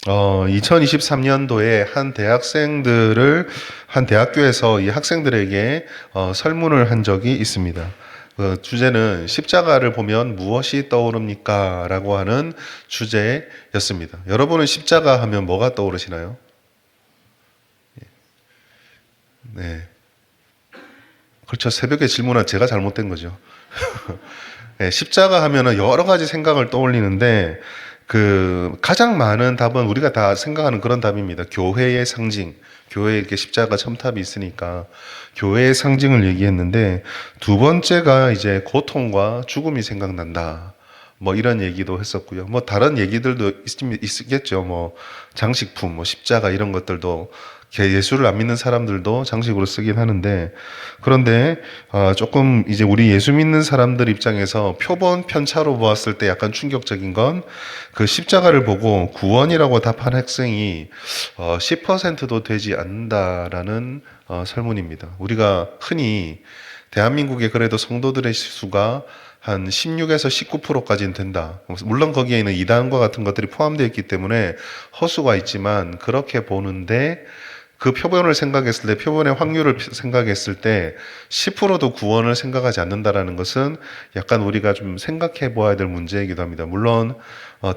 2023년도에 한 대학교에서 이 학생들에게 설문을 한 적이 있습니다. 그 주제는 십자가를 보면 무엇이 떠오릅니까? 라고 하는 주제였습니다. 여러분은 십자가 하면 뭐가 떠오르시나요? 네. 그렇죠. 새벽에 질문한 제가 잘못된 거죠. 네, 십자가 하면은 여러 가지 생각을 떠올리는데 그 가장 많은 답은 우리가 다 생각하는 그런 답입니다. 교회의 상징. 교회에 이렇게 십자가 첨탑이 있으니까 교회의 상징을 얘기했는데 두 번째가 이제 고통과 죽음이 생각난다. 뭐 이런 얘기도 했었고요. 뭐 다른 얘기들도 있겠죠. 뭐 장식품, 뭐 십자가 이런 것들도 예수를 안 믿는 사람들도 장식으로 쓰긴 하는데 그런데 조금 이제 우리 예수 믿는 사람들 입장에서 표본 편차로 보았을 때 약간 충격적인 건 그 십자가를 보고 구원이라고 답한 학생이 10%도 되지 않는다라는 설문입니다. 우리가 흔히 대한민국에 그래도 성도들의 수가 한 16에서 19%까지는 된다. 물론 거기에는 이단과 같은 것들이 포함되어 있기 때문에 허수가 있지만 그렇게 보는데 그 표본을 생각했을 때, 표본의 확률을 생각했을 때 10%도 구원을 생각하지 않는다라는 것은 약간 우리가 좀 생각해 보아야 될 문제이기도 합니다. 물론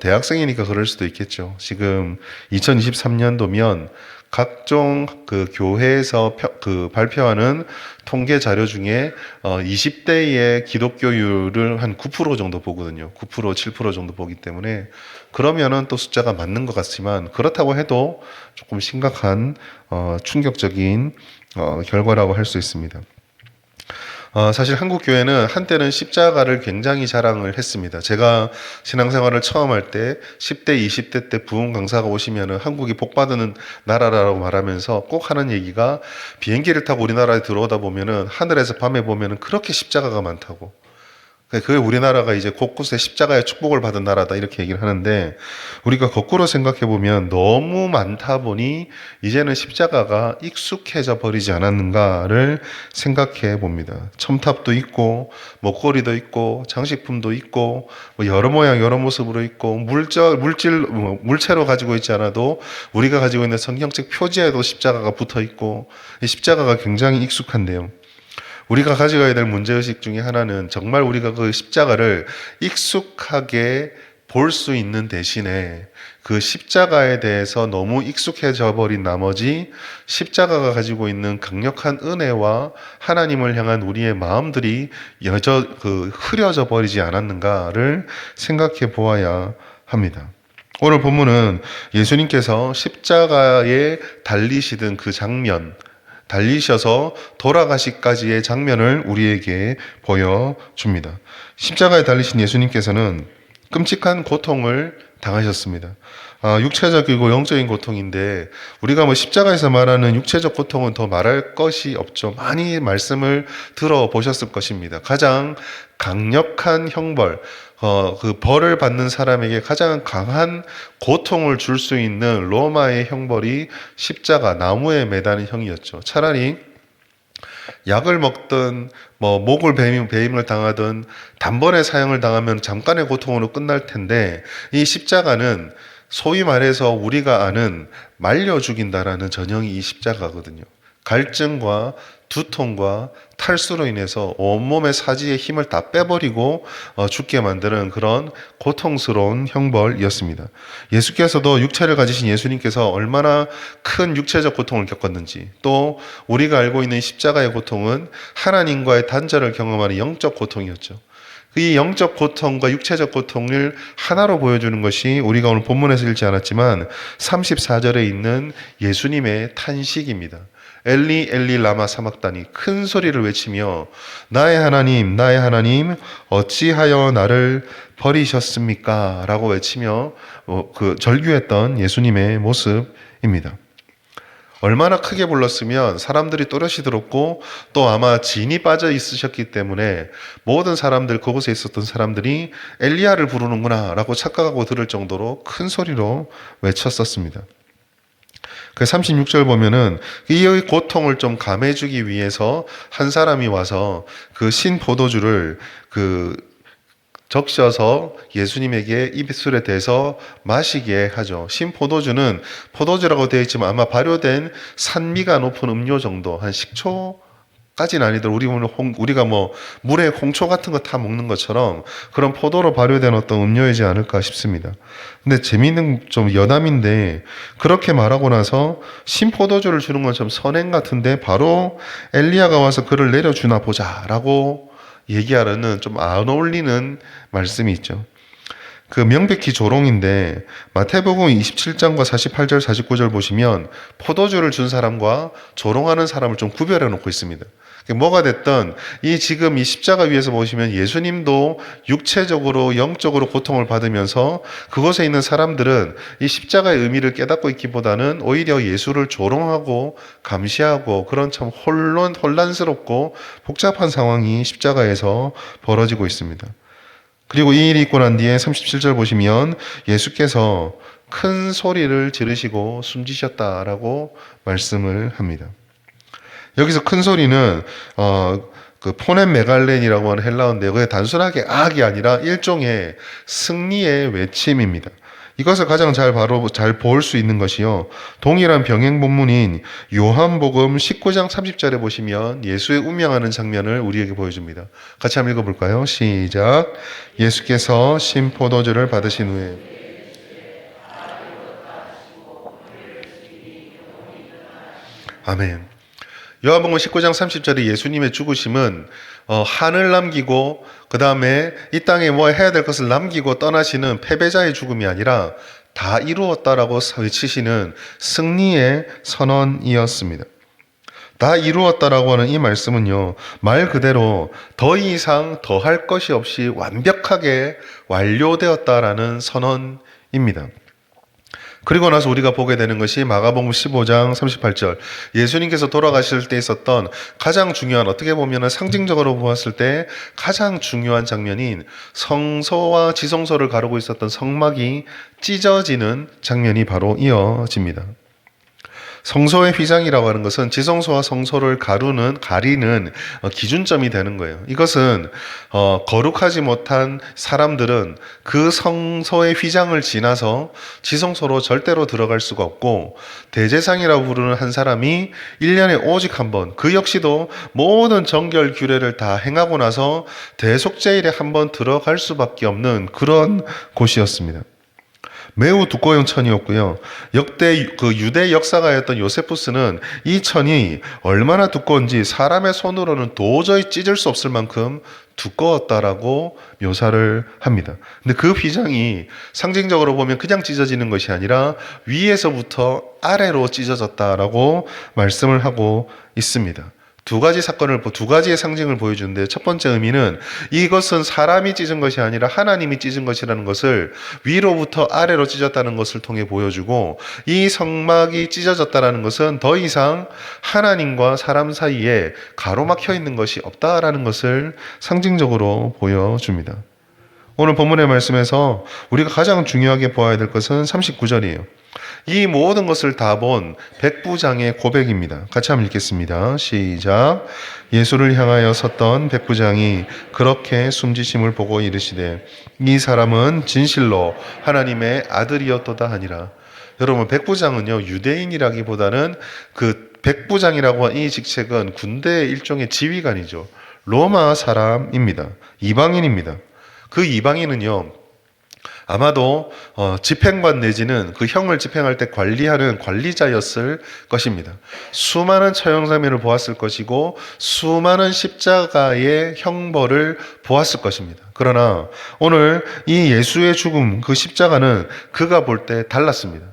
대학생이니까 그럴 수도 있겠죠. 지금 2023년도면 각종 그 교회에서 그 발표하는 통계 자료 중에 20대의 기독교율을 한 9% 정도 보거든요. 9%, 7% 정도 보기 때문에 그러면은 또 숫자가 맞는 것 같지만 그렇다고 해도 조금 심각한 충격적인 결과라고 할 수 있습니다. 사실 한국 교회는 한때는 십자가를 굉장히 자랑을 했습니다. 제가 신앙생활을 처음 할 때 10대, 20대 때 부흥 강사가 오시면은 한국이 복받는 나라라고 말하면서 꼭 하는 얘기가 비행기를 타고 우리나라에 들어오다 보면은 하늘에서 밤에 보면은 그렇게 십자가가 많다고. 그게 우리나라가 이제 곳곳에 십자가의 축복을 받은 나라다 이렇게 얘기를 하는데 우리가 거꾸로 생각해 보면 너무 많다 보니 이제는 십자가가 익숙해져 버리지 않았는가를 생각해 봅니다. 첨탑도 있고 목걸이도 있고 장식품도 있고 뭐 여러 모양 여러 모습으로 있고 물체로 가지고 있지 않아도 우리가 가지고 있는 성경책 표지에도 십자가가 붙어 있고 이 십자가가 굉장히 익숙한데요. 우리가 가져가야 될 문제의식 중에 하나는 정말 우리가 그 십자가를 익숙하게 볼 수 있는 대신에 그 십자가에 대해서 너무 익숙해져 버린 나머지 십자가가 가지고 있는 강력한 은혜와 하나님을 향한 우리의 마음들이 흐려져 버리지 않았는가를 생각해 보아야 합니다. 오늘 본문은 예수님께서 십자가에 달리시던 그 장면, 달리셔서 돌아가시까지의 장면을 우리에게 보여줍니다. 십자가에 달리신 예수님께서는 끔찍한 고통을 당하셨습니다. 육체적이고 영적인 고통인데 우리가 뭐 십자가에서 말하는 육체적 고통은 더 말할 것이 없죠. 많이 말씀을 들어보셨을 것입니다. 가장 강력한 형벌, 그 벌을 받는 사람에게 가장 강한 고통을 줄 수 있는 로마의 형벌이 십자가, 나무에 매다는 형이었죠. 차라리 약을 먹든 뭐 목을 배임을 당하든 단번에 사형을 당하면 잠깐의 고통으로 끝날 텐데 이 십자가는 소위 말해서 우리가 아는 말려 죽인다라는 전형이 이 십자가거든요. 갈증과 두통과 탈수로 인해서 온몸의 사지의 힘을 다 빼버리고 죽게 만드는 그런 고통스러운 형벌이었습니다. 예수께서도 육체를 가지신 예수님께서 얼마나 큰 육체적 고통을 겪었는지 또 우리가 알고 있는 십자가의 고통은 하나님과의 단절을 경험하는 영적 고통이었죠. 이 영적 고통과 육체적 고통을 하나로 보여주는 것이 우리가 오늘 본문에서 읽지 않았지만 34절에 있는 예수님의 탄식입니다. 엘리 엘리 라마 사막다니 큰 소리를 외치며 나의 하나님 어찌하여 나를 버리셨습니까? 라고 외치며 그 절규했던 예수님의 모습입니다. 얼마나 크게 불렀으면 사람들이 또렷이 들었고 또 아마 진이 빠져 있으셨기 때문에 모든 사람들, 그곳에 있었던 사람들이 엘리야를 부르는구나 라고 착각하고 들을 정도로 큰 소리로 외쳤었습니다. 그 36절 보면은 이 고통을 좀 감해주기 위해서 한 사람이 와서 그 신 포도주를 적셔서 예수님에게 입술에 대서 마시게 하죠. 신포도주는 포도주라고 되어 있지만 아마 발효된 산미가 높은 음료 정도, 한 식초까지는 아니더라도 우리가 뭐 물에 홍초 같은 거 타 먹는 것처럼 그런 포도로 발효된 어떤 음료이지 않을까 싶습니다. 근데 재미있는 좀 여담인데, 그렇게 말하고 나서 신포도주를 주는 건 좀 선행 같은데 바로 엘리야가 와서 그를 내려주나 보자라고 얘기하려는 좀 안 어울리는 말씀이 있죠. 그 명백히 조롱인데 마태복음 27장과 48절 49절 보시면 포도주를 준 사람과 조롱하는 사람을 좀 구별해 놓고 있습니다. 뭐가 됐든 지금 이 십자가 위에서 보시면 예수님도 육체적으로 영적으로 고통을 받으면서 그곳에 있는 사람들은 이 십자가의 의미를 깨닫고 있기보다는 오히려 예수를 조롱하고 감시하고 그런 참 혼란스럽고 복잡한 상황이 십자가에서 벌어지고 있습니다. 그리고 이 일이 있고 난 뒤에 37절 보시면 예수께서 큰 소리를 지르시고 숨지셨다라고 말씀을 합니다. 여기서 큰 소리는 그 포넴 메갈렌이라고 하는 헬라어인데 그게 단순하게 악이 아니라 일종의 승리의 외침입니다. 이것을 가장 잘 볼 수 있는 것이요, 동일한 병행 본문인 요한복음 19장 30절에 보시면 예수의 운명하는 장면을 우리에게 보여줍니다. 같이 한번 읽어볼까요? 시작. 예수께서 신포도주를 받으신 후에 아멘. 요한복음 19장 30절에 예수님의 죽으심은 한을 남기고 그 다음에 이 땅에 뭐 해야 될 것을 남기고 떠나시는 패배자의 죽음이 아니라 다 이루었다라고 외치시는 승리의 선언이었습니다. 다 이루었다라고 하는 이 말씀은요, 말 그대로 더 이상 더할 것이 없이 완벽하게 완료되었다라는 선언입니다. 그리고 나서 우리가 보게 되는 것이 마가복음 15장 38절, 예수님께서 돌아가실 때 있었던 가장 중요한, 어떻게 보면 상징적으로 보았을 때 가장 중요한 장면인 성소와 지성소를 가르고 있었던 성막이 찢어지는 장면이 바로 이어집니다. 성소의 휘장이라고 하는 것은 지성소와 성소를 가리는 기준점이 되는 거예요. 이것은 거룩하지 못한 사람들은 그 성소의 휘장을 지나서 지성소로 절대로 들어갈 수가 없고, 대제사장이라고 부르는 한 사람이 1년에 오직 한 번, 그 역시도 모든 정결 규례를 다 행하고 나서 대속죄일에 한 번 들어갈 수밖에 없는 그런 곳이었습니다. 매우 두꺼운 천이었고요. 역대 그 유대 역사가였던 요세푸스는 이 천이 얼마나 두꺼운지 사람의 손으로는 도저히 찢을 수 없을 만큼 두꺼웠다라고 묘사를 합니다. 근데 그 휘장이 상징적으로 보면 그냥 찢어지는 것이 아니라 위에서부터 아래로 찢어졌다라고 말씀을 하고 있습니다. 두 가지의 상징을 보여주는데, 첫 번째 의미는 이것은 사람이 찢은 것이 아니라 하나님이 찢은 것이라는 것을 위로부터 아래로 찢었다는 것을 통해 보여주고, 이 성막이 찢어졌다는 것은 더 이상 하나님과 사람 사이에 가로막혀 있는 것이 없다라는 것을 상징적으로 보여줍니다. 오늘 본문의 말씀에서 우리가 가장 중요하게 보아야 될 것은 39절이에요. 이 모든 것을 다 본 백부장의 고백입니다. 같이 한번 읽겠습니다. 시작. 예수를 향하여 섰던 백부장이 그렇게 숨지심을 보고 이르시되 이 사람은 진실로 하나님의 아들이었도다 하니라. 여러분, 백부장은요, 유대인이라기보다는 그 백부장이라고 한 이 직책은 군대의 일종의 지휘관이죠. 로마 사람입니다. 이방인입니다. 그 이방인은요, 아마도 집행관 내지는 그 형을 집행할 때 관리하는 관리자였을 것입니다. 수많은 처형사면을 보았을 것이고 수많은 십자가의 형벌을 보았을 것입니다. 그러나 오늘 이 예수의 죽음, 그 십자가는 그가 볼 때 달랐습니다.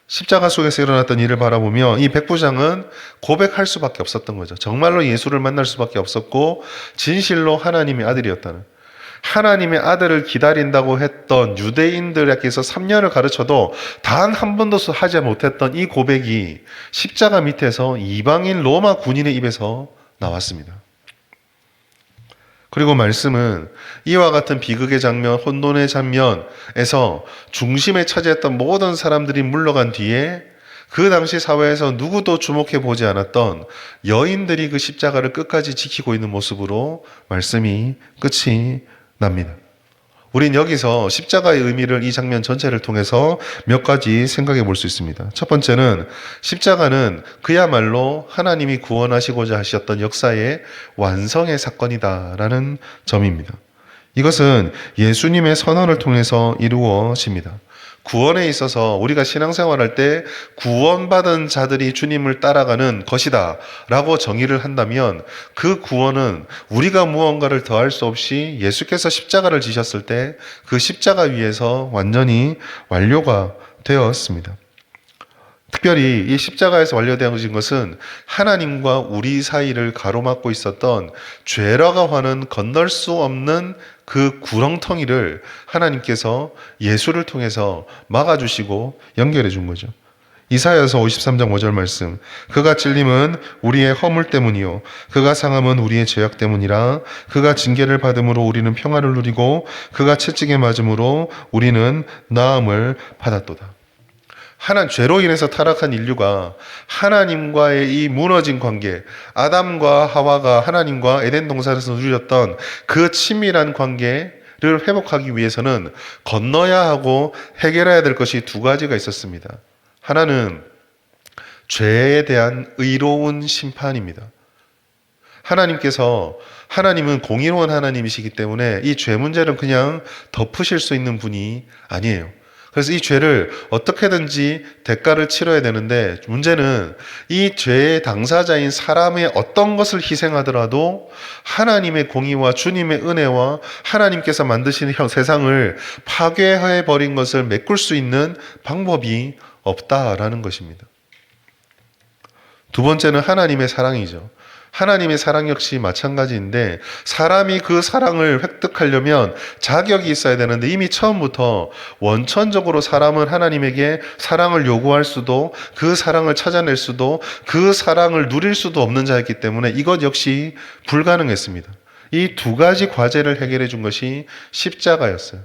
십자가 속에서 일어났던 일을 바라보며 이 백부장은 고백할 수밖에 없었던 거죠. 정말로 예수를 만날 수밖에 없었고 진실로 하나님의 아들이었다는, 하나님의 아들을 기다린다고 했던 유대인들에게서 3년을 가르쳐도 단 한 번도 하지 못했던 이 고백이 십자가 밑에서 이방인 로마 군인의 입에서 나왔습니다. 그리고 말씀은 이와 같은 비극의 장면, 혼돈의 장면에서 중심에 차지했던 모든 사람들이 물러간 뒤에 그 당시 사회에서 누구도 주목해 보지 않았던 여인들이 그 십자가를 끝까지 지키고 있는 모습으로 말씀이 끝이 납니다. 우린 여기서 십자가의 의미를 이 장면 전체를 통해서 몇 가지 생각해 볼 수 있습니다. 첫 번째는 십자가는 그야말로 하나님이 구원하시고자 하셨던 역사의 완성의 사건이다라는 점입니다. 이것은 예수님의 선언을 통해서 이루어집니다. 구원에 있어서 우리가 신앙생활할 때 구원받은 자들이 주님을 따라가는 것이다 라고 정의를 한다면 그 구원은 우리가 무언가를 더할 수 없이 예수께서 십자가를 지셨을 때 그 십자가 위에서 완전히 완료가 되었습니다. 특별히 이 십자가에서 완료되어진 것은 하나님과 우리 사이를 가로막고 있었던 죄라고 하는 건널 수 없는 그 구렁텅이를 하나님께서 예수를 통해서 막아주시고 연결해 준 거죠. 이사야서 53장 5절 말씀. 그가 찔림은 우리의 허물 때문이요 그가 상함은 우리의 죄악 때문이라. 그가 징계를 받음으로 우리는 평화를 누리고 그가 채찍에 맞음으로 우리는 나음을 받았도다. 죄로 인해서 타락한 인류가 하나님과의 이 무너진 관계, 아담과 하와가 하나님과 에덴 동산에서 누렸던 그 친밀한 관계를 회복하기 위해서는 건너야 하고 해결해야 될 것이 두 가지가 있었습니다. 하나는 죄에 대한 의로운 심판입니다. 하나님은 공의로운 하나님이시기 때문에 이 죄 문제를 그냥 덮으실 수 있는 분이 아니에요. 그래서 이 죄를 어떻게든지 대가를 치러야 되는데 문제는 이 죄의 당사자인 사람의 어떤 것을 희생하더라도 하나님의 공의와 주님의 은혜와 하나님께서 만드신 세상을 파괴해버린 것을 메꿀 수 있는 방법이 없다라는 것입니다. 두 번째는 하나님의 사랑이죠. 하나님의 사랑 역시 마찬가지인데 사람이 그 사랑을 획득하려면 자격이 있어야 되는데 이미 처음부터 원천적으로 사람은 하나님에게 사랑을 요구할 수도 그 사랑을 찾아낼 수도 그 사랑을 누릴 수도 없는 자였기 때문에 이것 역시 불가능했습니다. 이 두 가지 과제를 해결해 준 것이 십자가였어요.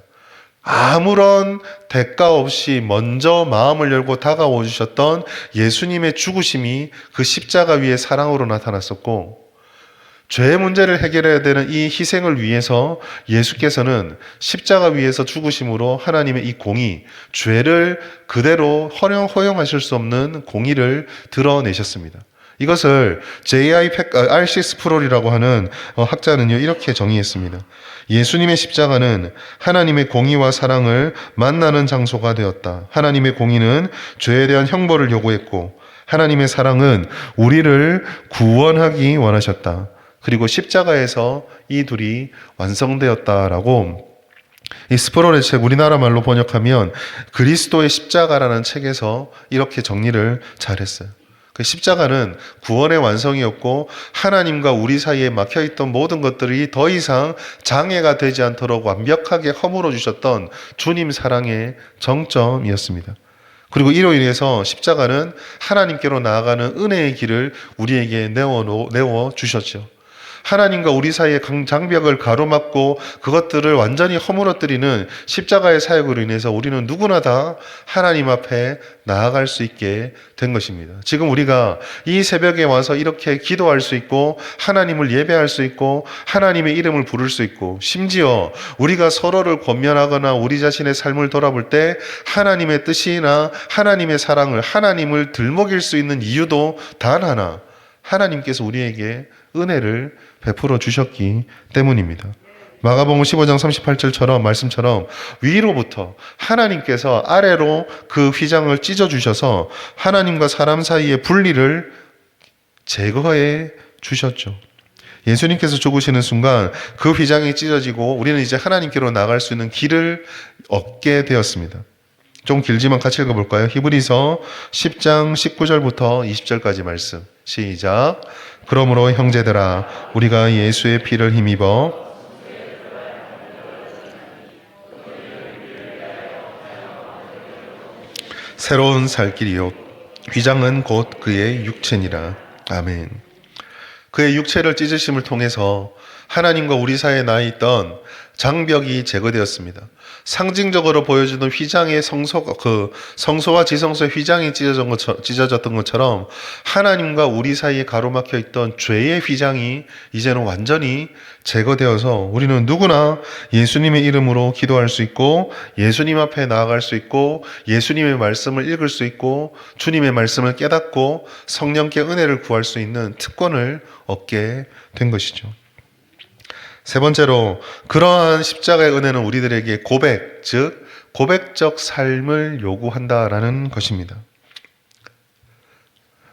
아무런 대가 없이 먼저 마음을 열고 다가와 주셨던 예수님의 죽으심이 그 십자가 위에 사랑으로 나타났었고 죄의 문제를 해결해야 되는 이 희생을 위해서 예수께서는 십자가 위에서 죽으심으로 하나님의 이 공의, 죄를 그대로 허용하실 수 없는 공의를 드러내셨습니다. 이것을 R.C. 스프롤이라고 하는 학자는요 이렇게 정의했습니다. 예수님의 십자가는 하나님의 공의와 사랑을 만나는 장소가 되었다. 하나님의 공의는 죄에 대한 형벌을 요구했고 하나님의 사랑은 우리를 구원하기 원하셨다. 그리고 십자가에서 이 둘이 완성되었다라고 이 스프롤의 책 우리나라 말로 번역하면 그리스도의 십자가라는 책에서 이렇게 정리를 잘했어요. 그 십자가는 구원의 완성이었고 하나님과 우리 사이에 막혀있던 모든 것들이 더 이상 장애가 되지 않도록 완벽하게 허물어 주셨던 주님 사랑의 정점이었습니다. 그리고 이로 인해서 십자가는 하나님께로 나아가는 은혜의 길을 우리에게 내어 주셨죠. 하나님과 우리 사이의 장벽을 가로막고 그것들을 완전히 허물어뜨리는 십자가의 사역으로 인해서 우리는 누구나 다 하나님 앞에 나아갈 수 있게 된 것입니다. 지금 우리가 이 새벽에 와서 이렇게 기도할 수 있고 하나님을 예배할 수 있고 하나님의 이름을 부를 수 있고 심지어 우리가 서로를 권면하거나 우리 자신의 삶을 돌아볼 때 하나님의 뜻이나 하나님의 사랑을 하나님을 들먹일 수 있는 이유도 단 하나, 하나님께서 우리에게 은혜를 베풀어 주셨기 때문입니다. 마가복음 15장 38절처럼 말씀처럼 위로부터 하나님께서 아래로 그 휘장을 찢어 주셔서 하나님과 사람 사이의 분리를 제거해 주셨죠. 예수님께서 죽으시는 순간 그 휘장이 찢어지고 우리는 이제 하나님께로 나갈 수 있는 길을 얻게 되었습니다. 좀 길지만 같이 읽어볼까요? 히브리서 10장 19절부터 20절까지 말씀. 시작. 그러므로 형제들아 우리가 예수의 피를 힘입어 새로운 살 길이요 휘장은 곧 그의 육체니라. 아멘. 그의 육체를 찢으심을 통해서 하나님과 우리 사이에 나 있던 장벽이 제거되었습니다. 상징적으로 보여주는 휘장의 성소와 지성소의 휘장이 찢어졌던 것처럼 하나님과 우리 사이에 가로막혀 있던 죄의 휘장이 이제는 완전히 제거되어서 우리는 누구나 예수님의 이름으로 기도할 수 있고 예수님 앞에 나아갈 수 있고 예수님의 말씀을 읽을 수 있고 주님의 말씀을 깨닫고 성령께 은혜를 구할 수 있는 특권을 얻게 된 것이죠. 세 번째로 그러한 십자가의 은혜는 우리들에게 고백, 즉 고백적 삶을 요구한다라는 것입니다.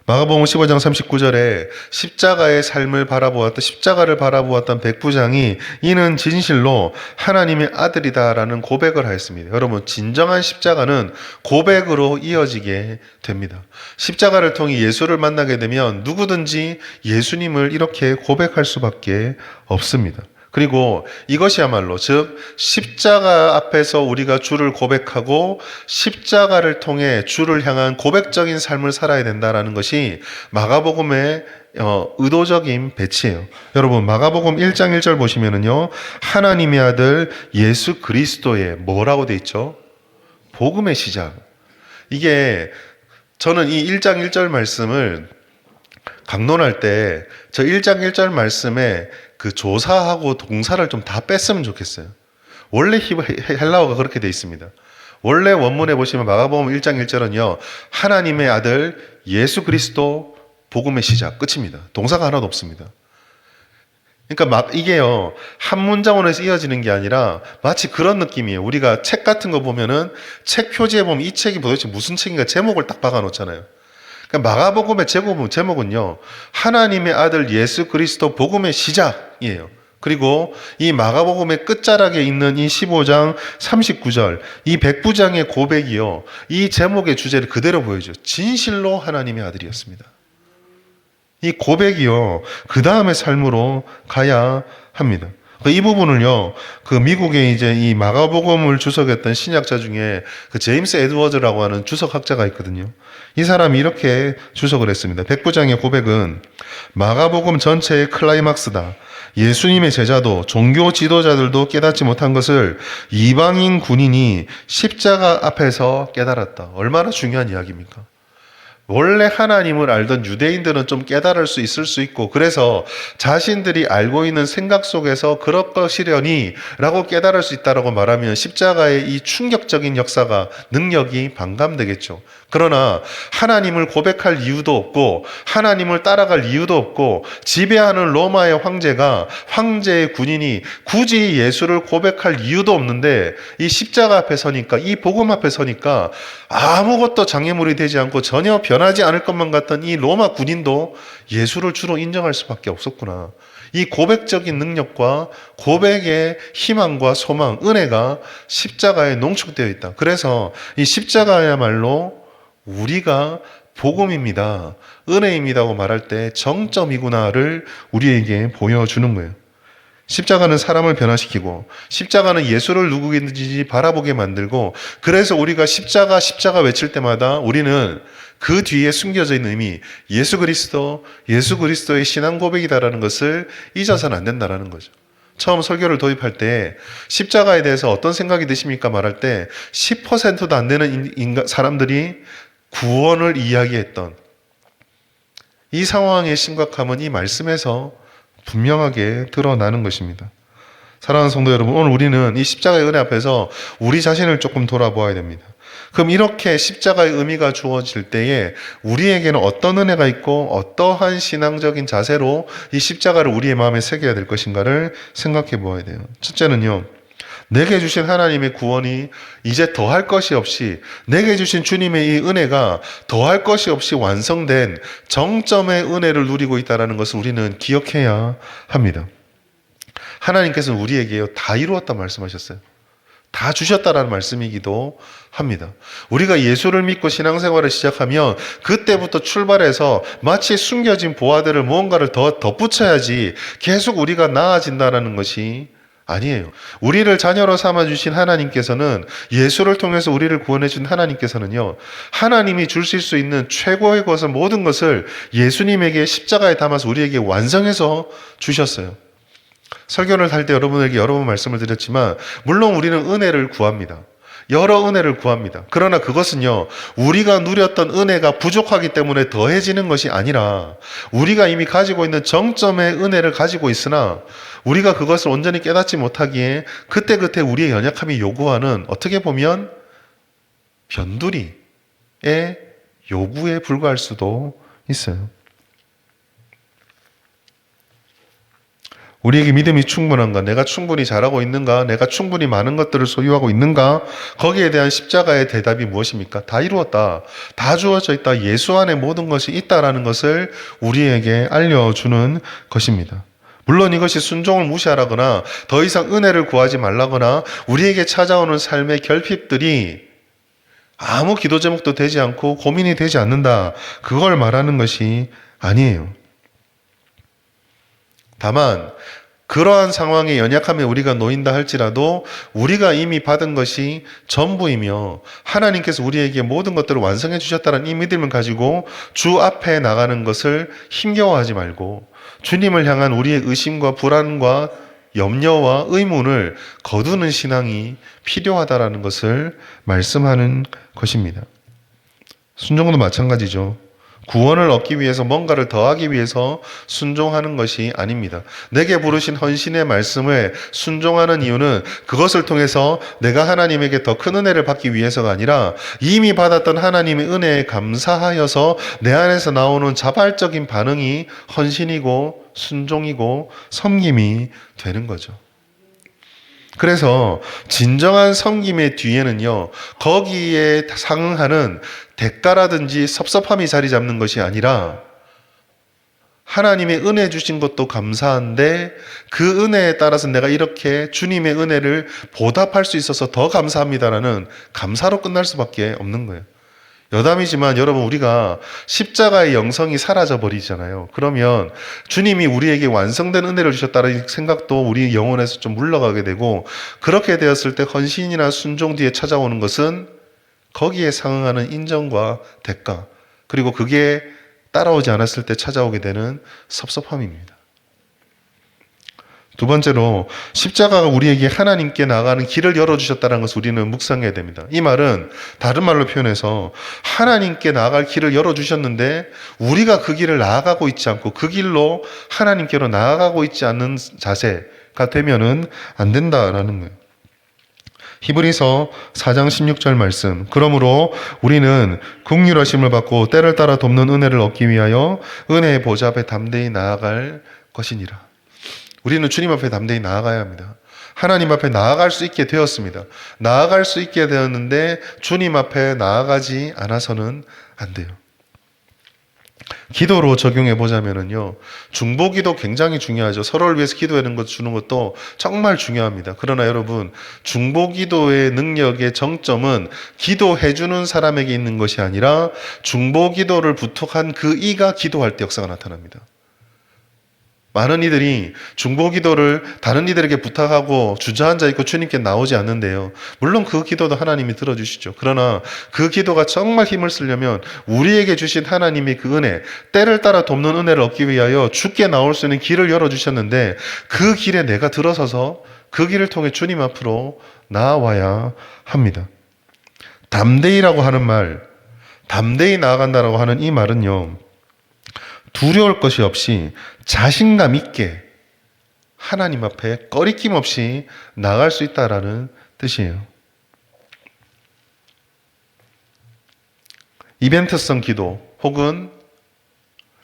마가복음 15장 39절에 십자가의 삶을 십자가를 바라보았던 백부장이 이는 진실로 하나님의 아들이다라는 고백을 하였습니다. 여러분, 진정한 십자가는 고백으로 이어지게 됩니다. 십자가를 통해 예수를 만나게 되면 누구든지 예수님을 이렇게 고백할 수밖에 없습니다. 그리고 이것이야말로 즉 십자가 앞에서 우리가 주를 고백하고 십자가를 통해 주를 향한 고백적인 삶을 살아야 된다는 것이 마가복음의 의도적인 배치예요. 여러분, 마가복음 1장 1절 보시면은요, 하나님의 아들 예수 그리스도의 뭐라고 돼 있죠? 복음의 시작. 이게 저는 이 1장 1절 말씀을 강론할 때 저 1장 1절 말씀에 그 조사하고 동사를 좀 다 뺐으면 좋겠어요. 원래 헬라어가 그렇게 돼 있습니다. 원래 원문에 보시면 마가복음 1장 1절은요. 하나님의 아들 예수 그리스도 복음의 시작 끝입니다. 동사가 하나도 없습니다. 그러니까 이게요. 한 문장으로 해서 이어지는 게 아니라 마치 그런 느낌이에요. 우리가 책 같은 거 보면은 책 표지에 보면 이 책이 도대체 무슨 책인가 제목을 딱 박아 놓잖아요. 그러니까 마가복음의 제목은요, 하나님의 아들 예수 그리스도 복음의 시작이에요. 그리고 이 마가복음의 끝자락에 있는 이 15장 39절, 이 백부장의 고백이요, 이 제목의 주제를 그대로 보여줘요. 진실로 하나님의 아들이었습니다. 이 고백이요, 그 다음의 삶으로 가야 합니다. 이 부분을요, 그 미국에 이제 이 마가복음을 주석했던 신약자 중에 그 제임스 에드워즈라고 하는 주석학자가 있거든요. 이 사람이 이렇게 주석을 했습니다. 백부장의 고백은 마가복음 전체의 클라이막스다. 예수님의 제자도 종교 지도자들도 깨닫지 못한 것을 이방인 군인이 십자가 앞에서 깨달았다. 얼마나 중요한 이야기입니까? 원래 하나님을 알던 유대인들은 좀 깨달을 수 있을 수 있고 그래서 자신들이 알고 있는 생각 속에서 그럴 것이려니 라고 깨달을 수 있다라고 말하면 십자가의 이 충격적인 역사가 능력이 반감되겠죠. 그러나 하나님을 고백할 이유도 없고 하나님을 따라갈 이유도 없고 지배하는 로마의 황제의 군인이 굳이 예수를 고백할 이유도 없는데 이 십자가 앞에 서니까 이 복음 앞에 서니까 아무것도 장애물이 되지 않고 전혀 변하지 않을 것만 같던 이 로마 군인도 예수를 주로 인정할 수밖에 없었구나. 이 고백적인 능력과 고백의 희망과 소망, 은혜가 십자가에 농축되어 있다. 그래서 이 십자가야말로 우리가 복음입니다, 은혜입니다고 말할 때 정점이구나를 우리에게 보여주는 거예요. 십자가는 사람을 변화시키고 십자가는 예수를 누구든지 바라보게 만들고 그래서 우리가 십자가 외칠 때마다 우리는 그 뒤에 숨겨져 있는 의미 예수 그리스도의 신앙 고백이다라는 것을 잊어서는 안 된다라는 거죠. 처음 설교를 도입할 때 십자가에 대해서 어떤 생각이 드십니까? 말할 때 10%도 안 되는 사람들이 구원을 이야기했던 이 상황의 심각함은 이 말씀에서 분명하게 드러나는 것입니다. 사랑하는 성도 여러분, 오늘 우리는 이 십자가의 은혜 앞에서 우리 자신을 조금 돌아보아야 됩니다. 그럼 이렇게 십자가의 의미가 주어질 때에 우리에게는 어떤 은혜가 있고 어떠한 신앙적인 자세로 이 십자가를 우리의 마음에 새겨야 될 것인가를 생각해 보아야 돼요. 첫째는요, 내게 주신 하나님의 구원이 이제 더할 것이 없이 내게 주신 주님의 이 은혜가 더할 것이 없이 완성된 정점의 은혜를 누리고 있다는 것을 우리는 기억해야 합니다. 하나님께서는 우리에게요 다 이루었다 말씀하셨어요. 다 주셨다라는 말씀이기도 합니다. 우리가 예수를 믿고 신앙생활을 시작하면 그때부터 출발해서 마치 숨겨진 보화들을 무언가를 더 덧붙여야지 계속 우리가 나아진다는 것이 아니에요. 우리를 자녀로 삼아주신 하나님께서는 예수를 통해서 우리를 구원해준 하나님께서는요, 하나님이 주실 수 있는 최고의 것을 모든 것을 예수님에게 십자가에 담아서 우리에게 완성해서 주셨어요. 설교를 할 때 여러분에게 여러 번 말씀을 드렸지만 물론 우리는 은혜를 구합니다. 여러 은혜를 구합니다. 그러나 그것은요, 우리가 누렸던 은혜가 부족하기 때문에 더해지는 것이 아니라 우리가 이미 가지고 있는 정점의 은혜를 가지고 있으나 우리가 그것을 온전히 깨닫지 못하기에 그때그때 우리의 연약함이 요구하는, 어떻게 보면 변두리의 요구에 불과할 수도 있어요. 우리에게 믿음이 충분한가? 내가 충분히 잘하고 있는가? 내가 충분히 많은 것들을 소유하고 있는가? 거기에 대한 십자가의 대답이 무엇입니까? 다 이루었다. 다 주어져 있다. 예수 안에 모든 것이 있다라는 것을 우리에게 알려주는 것입니다. 물론 이것이 순종을 무시하라거나 더 이상 은혜를 구하지 말라거나 우리에게 찾아오는 삶의 결핍들이 아무 기도 제목도 되지 않고 고민이 되지 않는다. 그걸 말하는 것이 아니에요. 다만 그러한 상황에 연약함에 우리가 놓인다 할지라도 우리가 이미 받은 것이 전부이며 하나님께서 우리에게 모든 것들을 완성해 주셨다는 이 믿음을 가지고 주 앞에 나가는 것을 힘겨워하지 말고 주님을 향한 우리의 의심과 불안과 염려와 의문을 거두는 신앙이 필요하다라는 것을 말씀하는 것입니다. 순종도 마찬가지죠. 구원을 얻기 위해서 뭔가를 더하기 위해서 순종하는 것이 아닙니다. 내게 부르신 헌신의 말씀에 순종하는 이유는 그것을 통해서 내가 하나님에게 더 큰 은혜를 받기 위해서가 아니라 이미 받았던 하나님의 은혜에 감사하여서 내 안에서 나오는 자발적인 반응이 헌신이고 순종이고 섬김이 되는 거죠. 그래서 진정한 섬김의 뒤에는요, 거기에 상응하는 대가라든지 섭섭함이 자리 잡는 것이 아니라 하나님의 은혜 주신 것도 감사한데 그 은혜에 따라서 내가 이렇게 주님의 은혜를 보답할 수 있어서 더 감사합니다라는 감사로 끝날 수밖에 없는 거예요. 여담이지만 여러분, 우리가 십자가의 영성이 사라져 버리잖아요. 그러면 주님이 우리에게 완성된 은혜를 주셨다는 생각도 우리 영혼에서 좀 물러가게 되고, 그렇게 되었을 때 헌신이나 순종 뒤에 찾아오는 것은 거기에 상응하는 인정과 대가, 그리고 그게 따라오지 않았을 때 찾아오게 되는 섭섭함입니다. 두 번째로 십자가가 우리에게 하나님께 나가는 길을 열어주셨다는 것을 우리는 묵상해야 됩니다. 이 말은 다른 말로 표현해서 하나님께 나아갈 길을 열어주셨는데 우리가 그 길을 나아가고 있지 않고 그 길로 하나님께로 나아가고 있지 않는 자세가 되면은 안 된다라는 거예요. 히브리서 4장 16절 말씀. 그러므로 우리는 긍휼하심을 받고 때를 따라 돕는 은혜를 얻기 위하여 은혜의 보좌 앞에 담대히 나아갈 것이니라. 우리는 주님 앞에 담대히 나아가야 합니다. 하나님 앞에 나아갈 수 있게 되었습니다. 나아갈 수 있게 되었는데 주님 앞에 나아가지 않아서는 안 돼요. 기도로 적용해 보자면요, 중보기도 굉장히 중요하죠. 서로를 위해서 기도하는 것 주는 것도 정말 중요합니다. 그러나 여러분, 중보기도의 능력의 정점은 기도해 주는 사람에게 있는 것이 아니라 중보기도를 부탁한 그 이가 기도할 때 역사가 나타납니다. 많은 이들이 중보기도를 다른 이들에게 부탁하고 주저앉아 있고 주님께 나오지 않는데요. 물론 그 기도도 하나님이 들어주시죠. 그러나 그 기도가 정말 힘을 쓰려면 우리에게 주신 하나님의 그 은혜, 때를 따라 돕는 은혜를 얻기 위하여 주께 나올 수 있는 길을 열어주셨는데 그 길에 내가 들어서서 그 길을 통해 주님 앞으로 나아와야 합니다. 담대히라고 하는 말, 담대히 나아간다라고 하는 이 말은요, 두려울 것이 없이 자신감 있게 하나님 앞에 꺼리낌 없이 나갈 수 있다라는 뜻이에요. 이벤트성 기도 혹은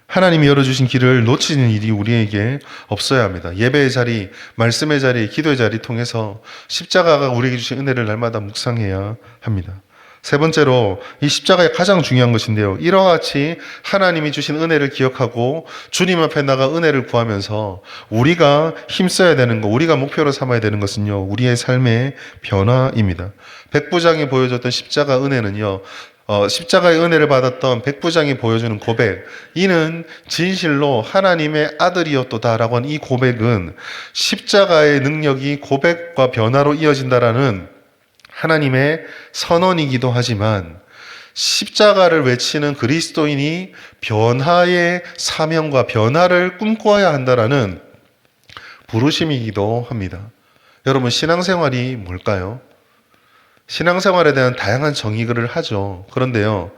하나님이 열어주신 길을 놓치는 일이 우리에게 없어야 합니다. 예배의 자리, 말씀의 자리, 기도의 자리 통해서 십자가가 우리에게 주신 은혜를 날마다 묵상해야 합니다. 세 번째로 이 십자가의 가장 중요한 것인데요, 이와 같이 하나님이 주신 은혜를 기억하고 주님 앞에 나가 은혜를 구하면서 우리가 힘써야 되는 것, 우리가 목표로 삼아야 되는 것은요, 우리의 삶의 변화입니다. 백부장이 보여줬던 십자가 은혜는요, 십자가의 은혜를 받았던 백부장이 보여주는 고백, 이는 진실로 하나님의 아들이었도다라고 하는 이 고백은 십자가의 능력이 고백과 변화로 이어진다라는 하나님의 선언이기도 하지만, 십자가를 외치는 그리스도인이 변화의 사명과 변화를 꿈꿔야 한다라는 부르심이기도 합니다. 여러분, 신앙생활이 뭘까요? 신앙생활에 대한 다양한 정의를 하죠. 그런데요,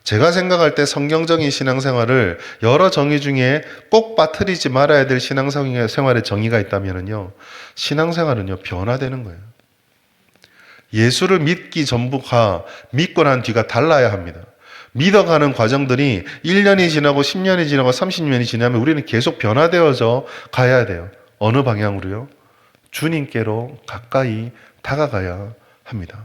제가 생각할 때 성경적인 신앙생활을 여러 정의 중에 꼭 빠뜨리지 말아야 될 신앙생활의 정의가 있다면요, 신앙생활은요, 변화되는 거예요. 예수를 믿기 전부가 믿고 난 뒤가 달라야 합니다. 믿어가는 과정들이 1년이 지나고 10년이 지나고 30년이 지나면 우리는 계속 변화되어져 가야 돼요. 어느 방향으로요? 주님께로 가까이 다가가야 합니다.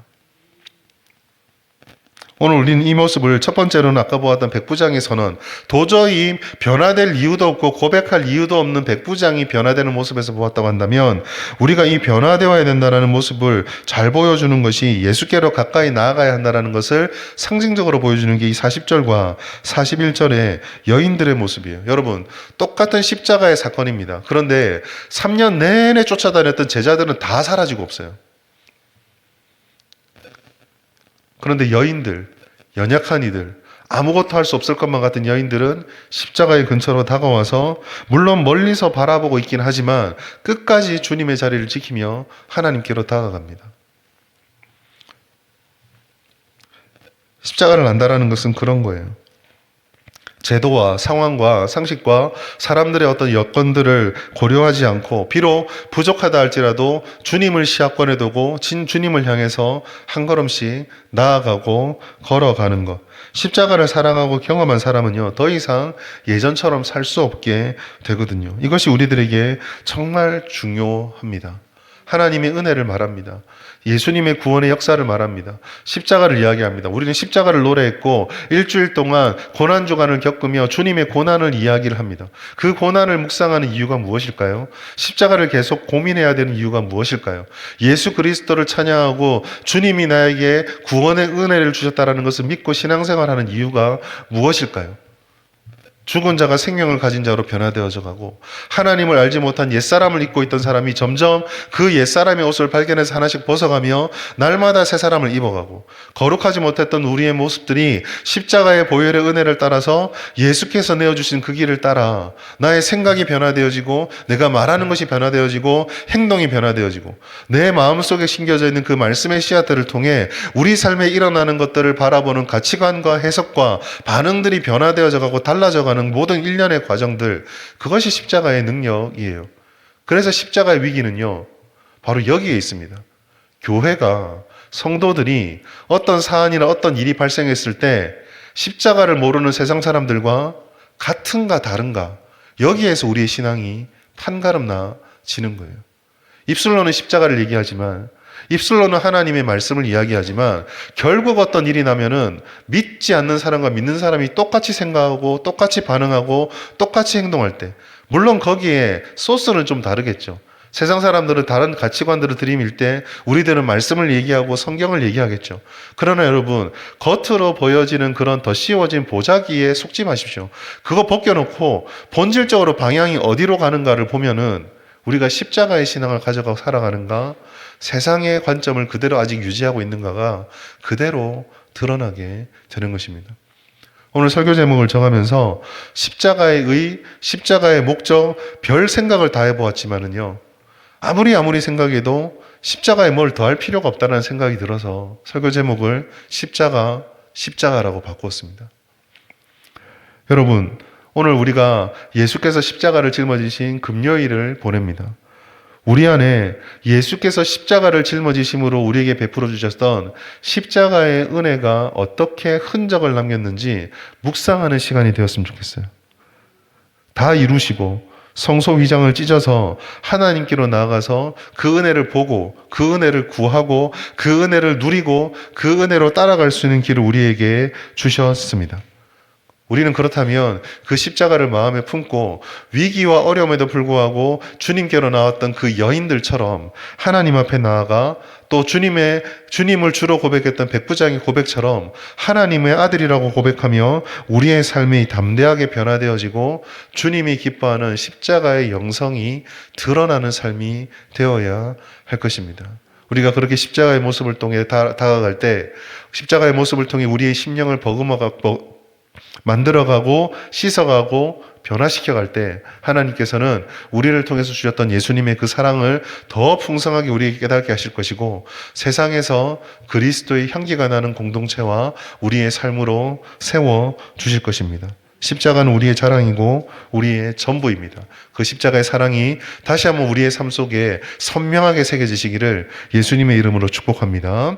오늘 우리는 이 모습을 첫 번째로는 아까 보았던 백부장의 선언, 도저히 변화될 이유도 없고 고백할 이유도 없는 백부장이 변화되는 모습에서 보았다고 한다면, 우리가 이 변화되어야 된다는 모습을 잘 보여주는 것이 예수께로 가까이 나아가야 한다는 것을 상징적으로 보여주는 게 이 40절과 41절의 여인들의 모습이에요. 여러분, 똑같은 십자가의 사건입니다. 그런데 3년 내내 쫓아다녔던 제자들은 다 사라지고 없어요. 그런데 여인들, 연약한 이들, 아무것도 할 수 없을 것만 같은 여인들은 십자가의 근처로 다가와서 물론 멀리서 바라보고 있긴 하지만 끝까지 주님의 자리를 지키며 하나님께로 다가갑니다. 십자가를 안다라는 것은 그런 거예요. 제도와 상황과 상식과 사람들의 어떤 여건들을 고려하지 않고 비록 부족하다 할지라도 주님을 시합권에 두고 주님을 향해서 한 걸음씩 나아가고 걸어가는 것. 십자가를 사랑하고 경험한 사람은요, 더 이상 예전처럼 살 수 없게 되거든요. 이것이 우리들에게 정말 중요합니다. 하나님의 은혜를 말합니다. 예수님의 구원의 역사를 말합니다. 십자가를 이야기합니다. 우리는 십자가를 노래했고 일주일 동안 고난주간을 겪으며 주님의 고난을 이야기를 합니다. 그 고난을 묵상하는 이유가 무엇일까요? 십자가를 계속 고민해야 되는 이유가 무엇일까요? 예수 그리스도를 찬양하고 주님이 나에게 구원의 은혜를 주셨다는 것을 믿고 신앙생활하는 이유가 무엇일까요? 죽은 자가 생명을 가진 자로 변화되어져 가고 하나님을 알지 못한 옛사람을 입고 있던 사람이 점점 그 옛사람의 옷을 발견해서 하나씩 벗어가며 날마다 새 사람을 입어가고, 거룩하지 못했던 우리의 모습들이 십자가의 보혈의 은혜를 따라서 예수께서 내어주신 그 길을 따라 나의 생각이 변화되어지고 내가 말하는 것이 변화되어지고 행동이 변화되어지고 내 마음속에 심겨져 있는 그 말씀의 씨앗들을 통해 우리 삶에 일어나는 것들을 바라보는 가치관과 해석과 반응들이 변화되어져 가고 달라져 가는 모든 일련의 과정들, 그것이 십자가의 능력이에요. 그래서 십자가의 위기는요, 바로 여기에 있습니다. 교회가, 성도들이 어떤 사안이나 어떤 일이 발생했을 때 십자가를 모르는 세상 사람들과 같은가 다른가, 여기에서 우리의 신앙이 판가름나지는 거예요. 입술로는 십자가를 얘기하지만, 입술로는 하나님의 말씀을 이야기하지만 결국 어떤 일이 나면은 믿지 않는 사람과 믿는 사람이 똑같이 생각하고 똑같이 반응하고 똑같이 행동할 때, 물론 거기에 소스는 좀 다르겠죠. 세상 사람들은 다른 가치관들을 들이밀 때 우리들은 말씀을 얘기하고 성경을 얘기하겠죠. 그러나 여러분, 겉으로 보여지는 그런 더 씌워진 보자기에 속지 마십시오. 그거 벗겨놓고 본질적으로 방향이 어디로 가는가를 보면은 우리가 십자가의 신앙을 가져가고 살아가는가, 세상의 관점을 그대로 아직 유지하고 있는가가 그대로 드러나게 되는 것입니다. 오늘 설교 제목을 정하면서 십자가의 의, 십자가의 목적, 별 생각을 다 해보았지만은요, 아무리 생각해도 십자가에 뭘 더 할 필요가 없다는 생각이 들어서 설교 제목을 십자가라고 바꾸었습니다. 여러분, 오늘 우리가 예수께서 십자가를 짊어지신 금요일을 보냅니다. 우리 안에 예수께서 십자가를 짊어지심으로 우리에게 베풀어 주셨던 십자가의 은혜가 어떻게 흔적을 남겼는지 묵상하는 시간이 되었으면 좋겠어요. 다 이루시고 성소 휘장을 찢어서 하나님께로 나아가서 그 은혜를 보고 그 은혜를 구하고 그 은혜를 누리고 그 은혜로 따라갈 수 있는 길을 우리에게 주셨습니다. 우리는 그렇다면 그 십자가를 마음에 품고 위기와 어려움에도 불구하고 주님께로 나왔던 그 여인들처럼 하나님 앞에 나아가 또 주님을 주로 고백했던 백부장의 고백처럼 하나님의 아들이라고 고백하며 우리의 삶이 담대하게 변화되어지고 주님이 기뻐하는 십자가의 영성이 드러나는 삶이 되어야 할 것입니다. 우리가 그렇게 십자가의 모습을 통해 다가갈 때, 십자가의 모습을 통해 우리의 심령을 만들어가고 씻어가고 변화시켜갈 때 하나님께서는 우리를 통해서 주셨던 예수님의 그 사랑을 더 풍성하게 우리에게 깨닫게 하실 것이고 세상에서 그리스도의 향기가 나는 공동체와 우리의 삶으로 세워 주실 것입니다. 십자가는 우리의 자랑이고 우리의 전부입니다. 그 십자가의 사랑이 다시 한번 우리의 삶 속에 선명하게 새겨지시기를 예수님의 이름으로 축복합니다.